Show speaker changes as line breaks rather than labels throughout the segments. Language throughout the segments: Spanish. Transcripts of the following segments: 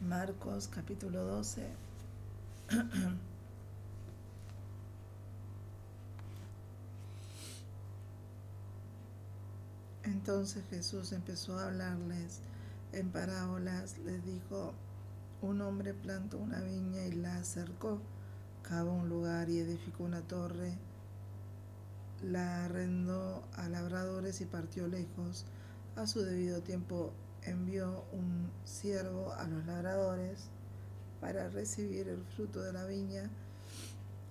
Marcos capítulo 12. Entonces Jesús empezó a hablarles en parábolas. Les dijo: un hombre plantó una viña y la cercó, cavó un lugar y edificó una torre, la arrendó a labradores y partió lejos. A su debido tiempo envió un siervo a los labradores para recibir el fruto de la viña,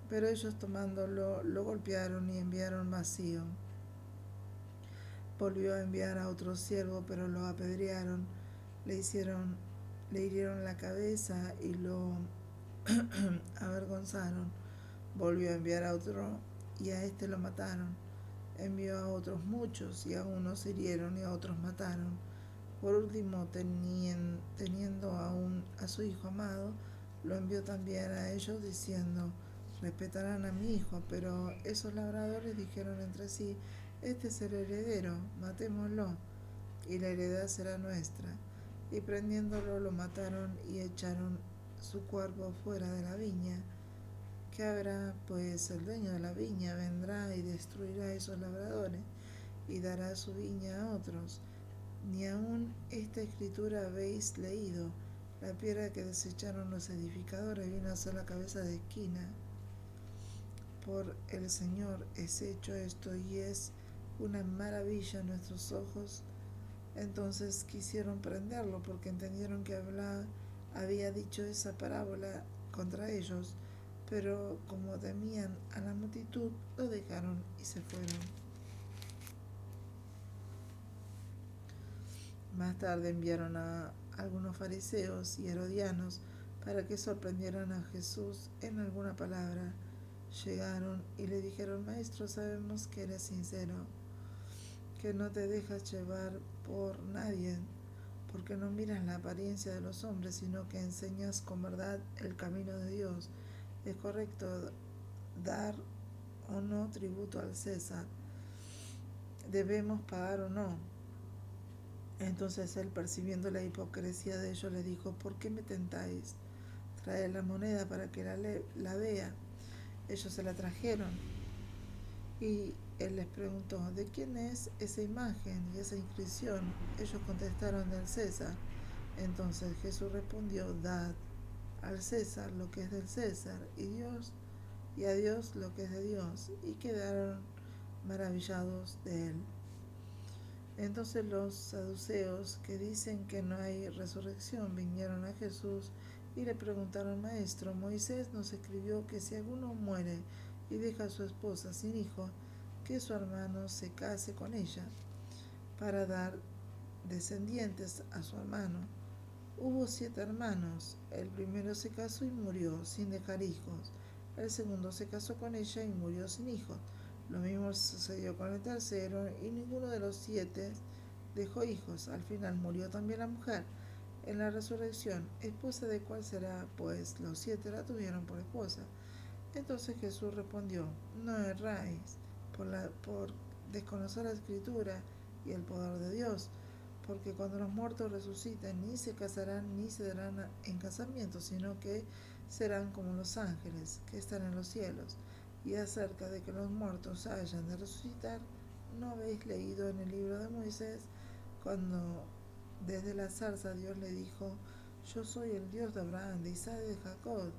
pero ellos, tomándolo, lo golpearon y enviaron vacío. Volvió a enviar a otro siervo, pero lo apedrearon, le hirieron la cabeza y lo avergonzaron. Volvió a enviar a otro y a este lo mataron. Envió a otros muchos y a unos hirieron y a otros mataron. Por último, teniendo aún a su hijo amado, lo envió también a ellos diciendo: respetarán a mi hijo. Pero esos labradores dijeron entre sí: este es el heredero, matémoslo, y la heredad será nuestra. Y prendiéndolo lo mataron y echaron su cuerpo fuera de la viña. ¿Qué habrá? Pues el dueño de la viña vendrá y destruirá a esos labradores y dará su viña a otros. Ni aun esta escritura habéis leído: la piedra que desecharon los edificadores vino a ser la cabeza de esquina. Por el Señor es hecho esto, y es una maravilla a nuestros ojos. Entonces quisieron prenderlo, porque entendieron que había dicho esa parábola contra ellos, pero como temían a la multitud, lo dejaron y se fueron. Más tarde enviaron a algunos fariseos y herodianos para que sorprendieran a Jesús en alguna palabra. Llegaron y le dijeron: Maestro, sabemos que eres sincero, que no te dejas llevar por nadie, porque no miras la apariencia de los hombres, sino que enseñas con verdad el camino de Dios. ¿Es correcto dar o no tributo al César? ¿Debemos pagar o no? Entonces él, percibiendo la hipocresía de ellos, le dijo: ¿por qué me tentáis? Traed la moneda para que la vea. Ellos se la trajeron, y él les preguntó: ¿de quién es esa imagen y esa inscripción? Ellos contestaron: del César. Entonces Jesús respondió: dad al César lo que es del César, y a Dios lo que es de Dios. Y quedaron maravillados de él. Entonces los saduceos, que dicen que no hay resurrección, vinieron a Jesús y le preguntaron: Maestro, Moisés nos escribió que si alguno muere y deja a su esposa sin hijo, que su hermano se case con ella, para dar descendientes a su hermano. Hubo 7 hermanos. El primero se casó y murió sin dejar hijos. El segundo se casó con ella y murió sin hijos. Lo mismo sucedió con el tercero, y ninguno de los 7 dejó hijos. Al final murió también la mujer. En la resurrección, ¿esposa de cuál será? Pues los 7 la tuvieron por esposa. Entonces Jesús respondió: no erráis por desconocer la Escritura y el poder de Dios, porque cuando los muertos resuciten, ni se casarán ni se darán en casamiento, sino que serán como los ángeles que están en los cielos. Y acerca de que los muertos hayan de resucitar, ¿no habéis leído en el libro de Moisés, cuando desde la zarza Dios le dijo: yo soy el Dios de Abraham, de Isaac y de Jacob?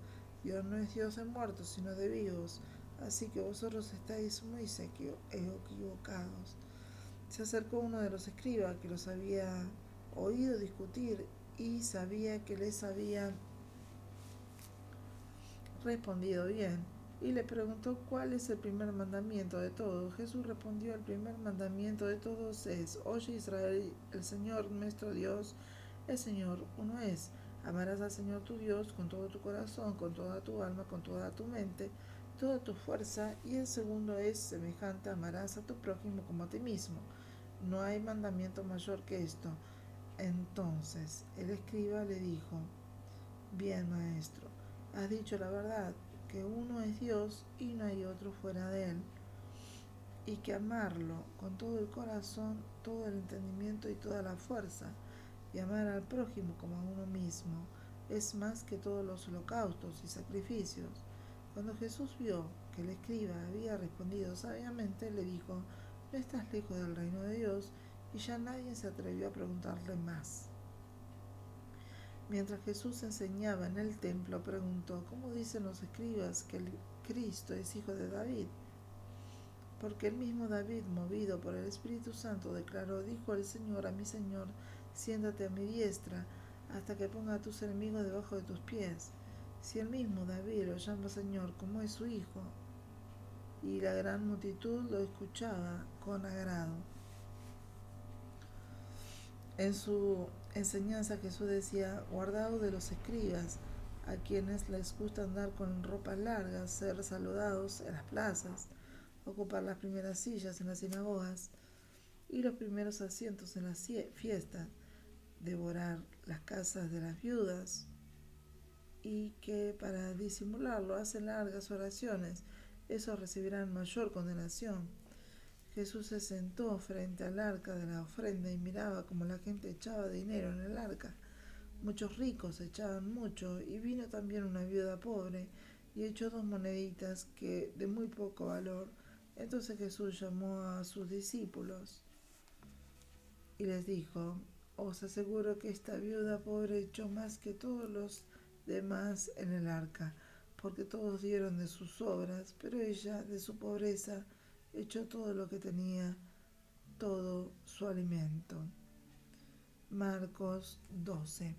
Dios no es Dios de muertos, sino de vivos. Así que vosotros estáis muy equivocados. Se acercó uno de los escribas, que los había oído discutir y sabía que les había respondido bien, y le preguntó: ¿cuál es el primer mandamiento de todos? Jesús respondió: el primer mandamiento de todos es: oye Israel, el Señor nuestro Dios, el Señor uno es. Amarás al Señor tu Dios con todo tu corazón, con toda tu alma, con toda tu mente, toda tu fuerza. Y el segundo es semejante: amarás a tu prójimo como a ti mismo. No hay mandamiento mayor que esto. Entonces el escriba le dijo: bien, maestro, has dicho la verdad, que uno es Dios y no hay otro fuera de él, y que amarlo con todo el corazón, todo el entendimiento y toda la fuerza, y amar al prójimo como a uno mismo. es más que todos los holocaustos y sacrificios. Cuando Jesús vio que el escriba había respondido sabiamente, le dijo: no estás lejos del reino de Dios, y ya nadie se atrevió a preguntarle más. Mientras Jesús enseñaba en el templo, preguntó: ¿cómo dicen los escribas que el Cristo es hijo de David? Porque el mismo David, movido por el Espíritu Santo, declaró: dijo el Señor a mi Señor, siéntate a mi diestra, hasta que ponga a tus enemigos debajo de tus pies. Si el mismo David lo llama Señor, como es su hijo, y la gran multitud lo escuchaba con agrado. En su enseñanza Jesús decía: guardaos de los escribas, a quienes les gusta andar con ropas largas, ser saludados en las plazas, ocupar las primeras sillas en las sinagogas y los primeros asientos en las fiestas, devorar las casas de las viudas, y que para disimularlo hacen largas oraciones. Esos recibirán mayor condenación. Jesús se sentó frente al arca de la ofrenda y miraba cómo la gente echaba dinero en el arca. Muchos ricos echaban mucho, y vino también una viuda pobre y echó 2 moneditas que de muy poco valor. Entonces Jesús llamó a sus discípulos y les dijo: os aseguro que esta viuda pobre echó más que todos los demás en el arca, porque todos dieron de sus obras, pero ella, de su pobreza, echó todo lo que tenía, todo su alimento. Marcos 12.